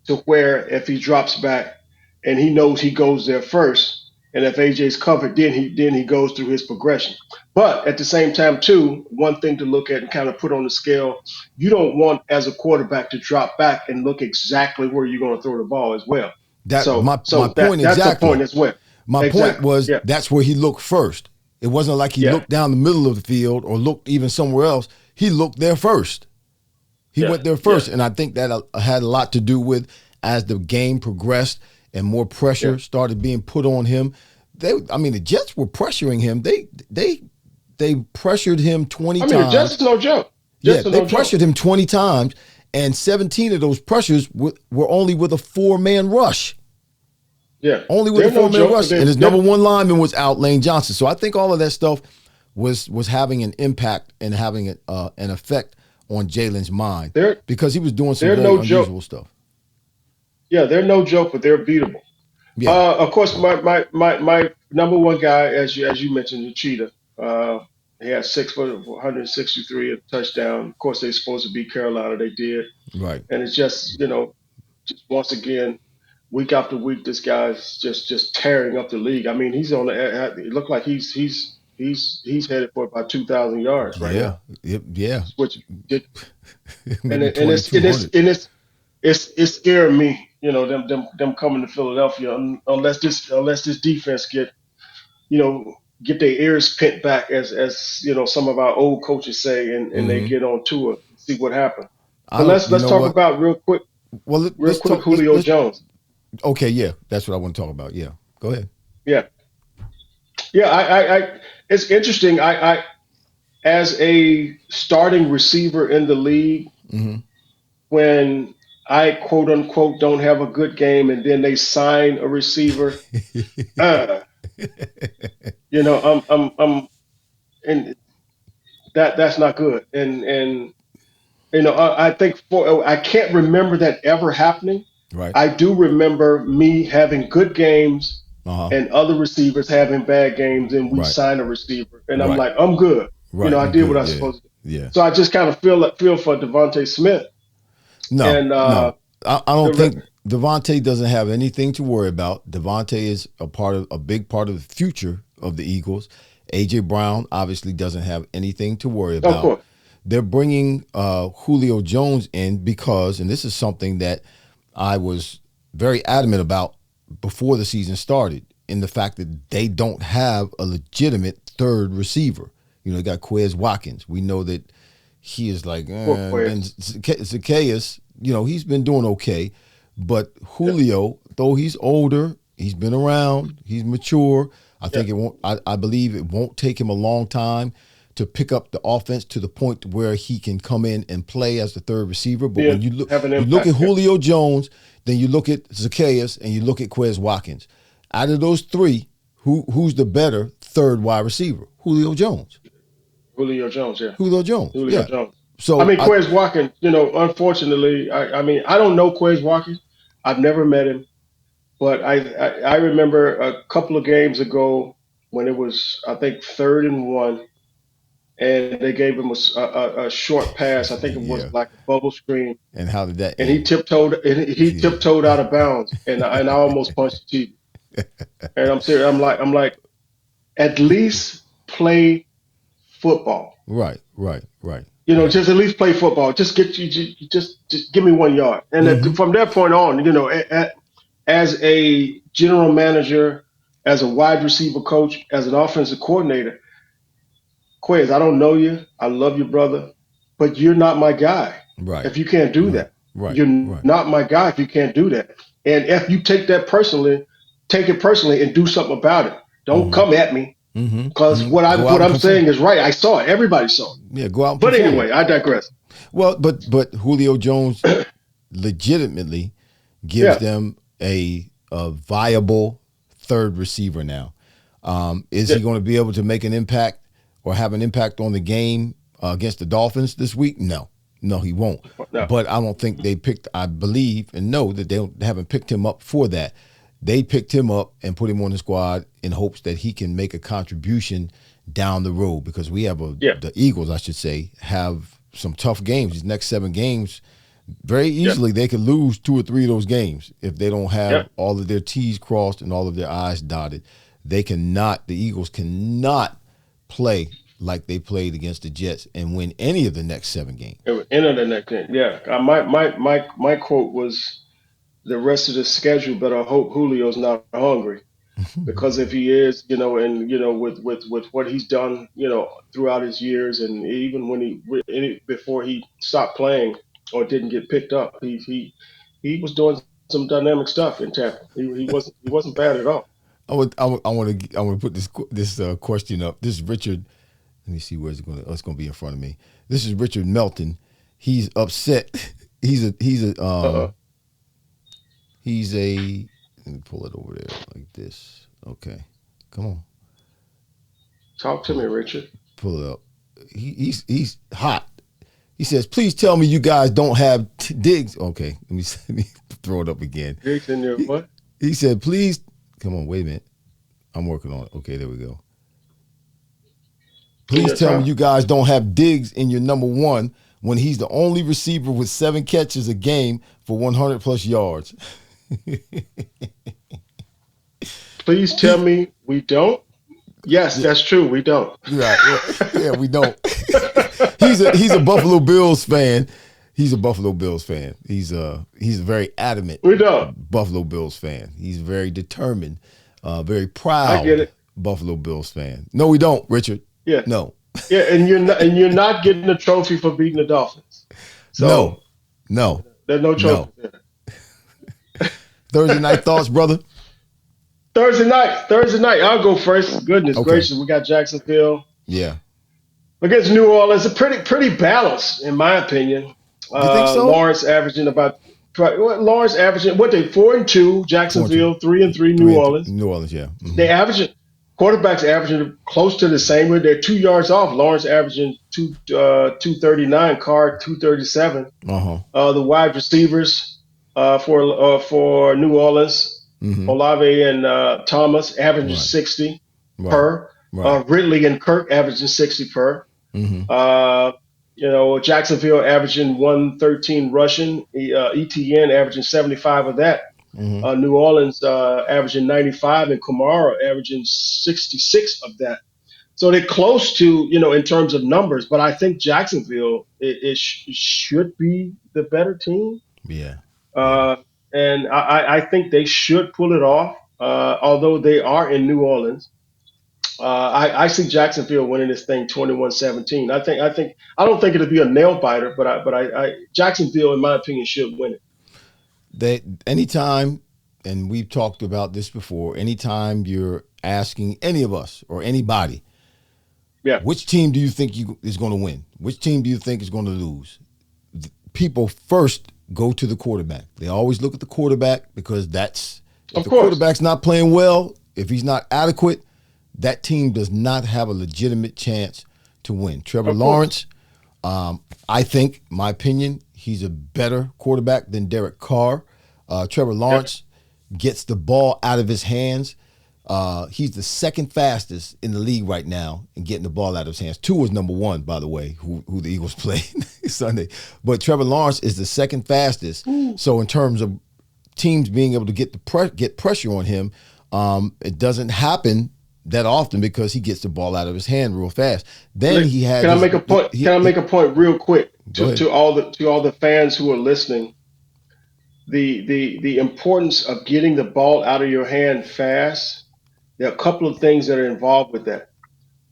to where if he drops back and he knows he goes there first, and if AJ's covered, then he goes through his progression. But at the same time, too, one thing to look at and kind of put on the scale, you don't want as a quarterback to drop back and look exactly where you're going to throw the ball as well. My point that's the point as well. My point was that's where he looked first. It wasn't like he looked down the middle of the field or looked even somewhere else. He looked there first. He went there first, and I think that had a lot to do with as the game progressed and more pressure started being put on him. The Jets were pressuring him. They pressured him 20 times. The Jets is no joke. They pressured him 20 times, and 17 of those pressures were only with a 4-man rush. Yeah, only with a 4-man rush, and his number one lineman was out, Lane Johnson. So I think all of that stuff was having an impact and having an effect on Jalen's mind because he was doing some very unusual stuff. Yeah, they're no joke, but they're beatable. Yeah. Of course, my number one guy, as you mentioned, the Cheetah. He had 6 foot, 163, a touchdown. Of course, they're supposed to beat Carolina. They did. Right. And it's just just once again, week after week, this guy's just tearing up the league. I mean, he's on the. It looked like he's headed for about 2,000 yards right now. Yeah. Which it's scaring me. Them coming to Philadelphia unless this defense get their ears pinned back as some of our old coaches say and they get on tour and see what happens. But let's talk about real quick. Well, let's talk Julio Jones. Okay, yeah, that's what I want to talk about. Yeah, go ahead. Yeah. I it's interesting. I as a starting receiver in the league, when I quote unquote don't have a good game and then they sign a receiver, I'm and that's not good. And I think I can't remember that ever happening. Right. I do remember me having good games and other receivers having bad games, and we sign a receiver, and I'm like, I'm good. Right. I did what I was supposed to do. Yeah. So I just kind of feel for Devontae Smith. No, I don't think Devontae doesn't have anything to worry about. Devontae is a big part of the future of the Eagles. AJ Brown obviously doesn't have anything to worry about. Of course. They're bringing Julio Jones in because, and this is something that I was very adamant about before the season started, in the fact that they don't have a legitimate third receiver. They got Quez Watkins. We know that he is like, and Zacchaeus, he's been doing okay. But Julio, though he's older, he's been around, he's mature. I think I believe it won't take him a long time to pick up the offense to the point where he can come in and play as the third receiver. But when you look at Julio Jones, then you look at Zacchaeus and you look at Quez Watkins. Out of those three, who's the better third wide receiver? Julio Jones. Julio Jones, yeah. Julio Jones. So Quez Watkins, unfortunately, I don't know Quez Watkins. I've never met him. But I remember a couple of games ago when it was, I think, 3rd and 1, and they gave him a short pass. I think it was like a bubble screen. And how did that end? And he tiptoed out of bounds, and I almost punched the TV. And I'm serious. I'm like, at least play football. Right. Just at least play football. Just just give me 1 yard. And from that point on, as a general manager, as a wide receiver coach, as an offensive coordinator, Quez, I don't know you. I love you, brother, but you're not my guy. Right. If you can't do that, you're not my guy. If you can't do that, and if you take it personally, and do something about it. Don't come at me because what I'm saying is right. I saw it. Everybody saw it. Yeah, go out. But anyway, I digress. Well, but Julio Jones legitimately gives them a a viable third receiver now. Is Yeah. he going to be able to make an impact or have an impact on the game against the Dolphins this week? No, no, he won't. No. But I don't think they picked. I believe and know that they haven't picked him up for that. They picked him up and put him on the squad in hopes that he can make a contribution down the road because we have Yeah. the Eagles, I should say, have some tough games. These next 7 games, very Yeah. easily they could lose 2 or 3 of those games if they don't Yeah. have all of their T's crossed and all of their I's dotted. They cannot, the Eagles cannot play like they played against the Jets and win any of the next 7 games. It was end of the next game. Yeah. My quote was the rest of the schedule better hope Julio's not hungry. Because if he is, and with what he's done, throughout his years, and even when before he stopped playing or didn't get picked up, he was doing some dynamic stuff in Tampa. He wasn't bad at all. I want to put this question up. This is Richard. Let me see where it's going to. Oh, it's going to be in front of me. This is Richard Melton. He's upset. Uh uh He's a. Let me pull it over there like this. Okay, come on, Talk to pull me, it, Richard. pull it up. He's hot. He says, "Please tell me you guys don't have digs." Okay, let me throw it up again. Diggs in your He, what? he said, "Please, come on, wait a minute. I'm working on it." Okay, there we go. In Please your tell me top? you guys don't have Diggs in your number one when he's the only receiver with 7 catches a game for 100 plus yards. Please tell me we don't. Yes, Yeah, that's true. We don't. right. Yeah, we don't. He's a Buffalo Bills fan. He's a Buffalo Bills fan. He's a very adamant We don't. Buffalo Bills fan. He's very determined, very I get proud it. Buffalo Bills fan. No, we don't, Richard. Yeah. No, Yeah, and you're not getting a trophy for beating the Dolphins. no, So no, there's no trophy no. there. Thursday night thoughts, brother. Thursday night. Thursday night. I'll go first. Goodness Okay. gracious, we got Jacksonville Yeah. against New Orleans. A pretty balanced, in my opinion. You think so? Lawrence averaging about Lawrence averaging what they 4-2. 4-2. Jacksonville 3-3. New 3-3. Orleans. New Orleans, yeah. They averaging quarterbacks averaging close to the same. They're 2 yards off. Lawrence averaging 239. Carr 237. Uh-huh. The wide receivers for New Orleans, Mm-hmm. Olave and Thomas averaging Right. 60 Right. per. Right. Ridley and Kirk averaging 60 per. Mm-hmm. Uh, Jacksonville averaging 113 rushing. ETN averaging 75 of that. Mm-hmm. New Orleans averaging 95 and Kamara averaging 66 of that. So they're close to, in terms of numbers, but I think Jacksonville should be the better team. Yeah. Yeah. Uh, and I think they should pull it off, although they are in New Orleans. I see Jacksonville winning this thing 21-17. I don't think it'll be a nail biter, but Jacksonville, in my opinion, should win it. They anytime, and we've talked about this before, anytime you're asking any of us or anybody, Yeah, which team do you think is going to win? Which team do you think is going to lose? People first go to the quarterback. They always look at the quarterback because if of the course, quarterback's not playing well, if he's not adequate, that team does not have a legitimate chance to win. Trevor of course. Lawrence, I think, my opinion, he's a better quarterback than Derek Carr. Trevor Yeah, Lawrence gets the ball out of his hands. He's the second fastest in the league right now in getting the ball out of his hands. Two is number one, by the way, who the Eagles play Sunday. But Trevor Lawrence is the second fastest. So in terms of teams being able to get pressure on him, it doesn't happen that often because he gets the ball out of his hand real fast. Then he had Can I his make a point? Can I make a point real quick go ahead. to all the fans who are listening? The importance of getting the ball out of your hand fast. There are a couple of things that are involved with that.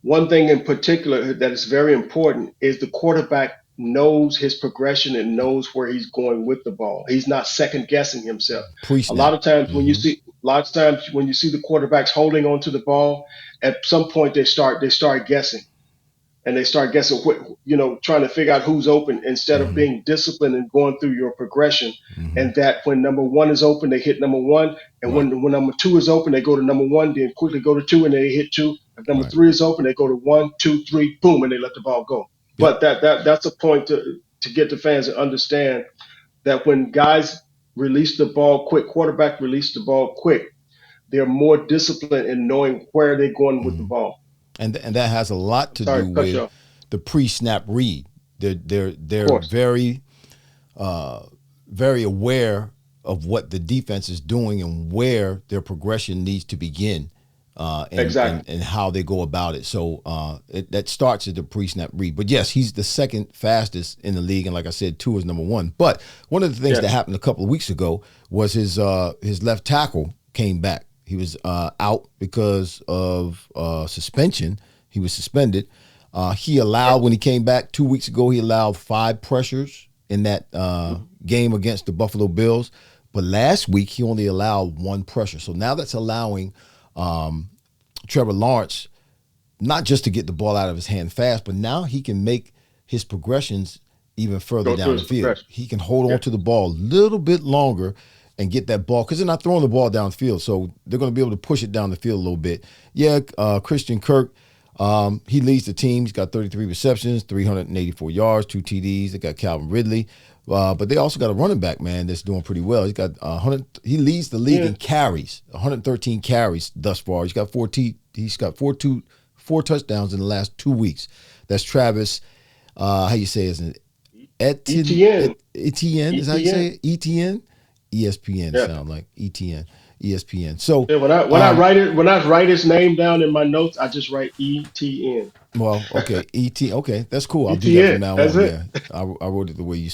One thing in particular that is very important is the quarterback knows his progression and knows where he's going with the ball. He's not second guessing himself. A lot Pre-snap. of times Mm-hmm. when you see the quarterbacks holding on to the ball, at some point they start guessing. and they start guessing trying to figure out who's open instead of being disciplined and going through your progression. Mm-hmm. And that when number one is open, they hit number one. And Right. when number two is open, they go to number one, then quickly go to two, and they hit two. If number Right. three is open, they go to 1, 2, 3, boom, and they let the ball go. Yep. But that's a point to get the fans to understand that when guys release the ball quick, quarterback release the ball quick, they're more disciplined in knowing where they're going with the Mm-hmm. ball. And that has a lot to Sorry, do cut you with off. the pre-snap read. They're Of course. very very aware of what the defense is doing and where their progression needs to begin, Exactly. and how they go about it. So that starts at the pre-snap read. But yes, he's the second fastest in the league, and like I said, Tua is number one. But one of the things that happened a couple of weeks ago was his left tackle came back. He was out because of suspension. He was suspended. He allowed, when he came back 2 weeks ago, he allowed 5 pressures in that game against the Buffalo Bills. But last week, he only allowed 1 pressure. So now that's allowing Trevor Lawrence not just to get the ball out of his hand fast, but now he can make his progressions even further down the field. He can hold on to the ball a little bit longer and get that ball, because they're not throwing the ball downfield, so they're going to be able to push it down the field a little bit. Yeah, Christian Kirk, he leads the team. He's got 33 receptions, 384 yards, 2 TDs. They got Calvin Ridley, but they also got a running back, man, that's doing pretty well. He's got 100. He leads the league in carries, 113 carries thus far. He's got 4 touchdowns in the last 2 weeks. That's Travis. How you say it? Etienne. Etienne is how you say it? Etienne. ESPN sound like ETN. ESPN. So when I write his name down in my notes, I just write ETN. Well, okay, Okay, that's cool. I'll do that from now on. Yeah, I wrote it the way you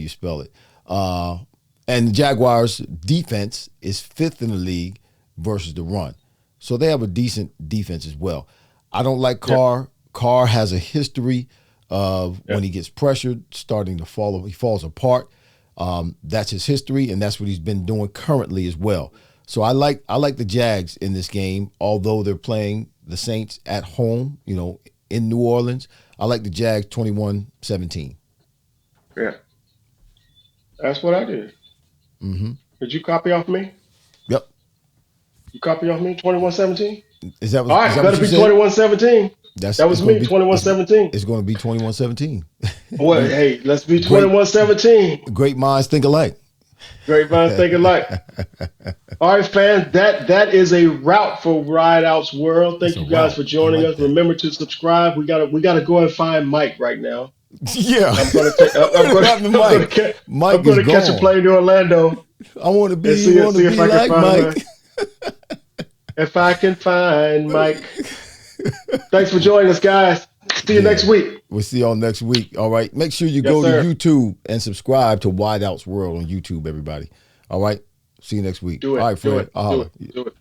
spell it. And the Jaguars' defense is 5th in the league versus the run, so they have a decent defense as well. I don't like Carr. Carr has a history of when he gets pressured, starting to fall. He falls apart. That's his history, and that's what he's been doing currently as well. So I like the Jags in this game, although they're playing the Saints at home, in New Orleans. I like the Jags 21-17. Yeah, that's what I did. Mm-hmm. Did you copy off me? Yep. You copy off me 21-17? Is that all right? Is that Better be 21-17. That was me. 21-17. It's going to be 21-17. Well, hey, let's be 21-17. Great minds think alike. Great minds think alike. All right, fans, that is a wrap for Ride Out's World. Thank you guys for joining us. That. Remember to subscribe. We gotta go and find Mike right now. Yeah, I'm gonna catch a plane to Orlando. I want to be like Mike. If I can find Mike. Thanks for joining us, guys. See you next week. We'll see y'all next week. All right. Make sure you go to YouTube and subscribe to Wide Out's World on YouTube, everybody. All right. See you next week. Do it. All right, Fred. Do it.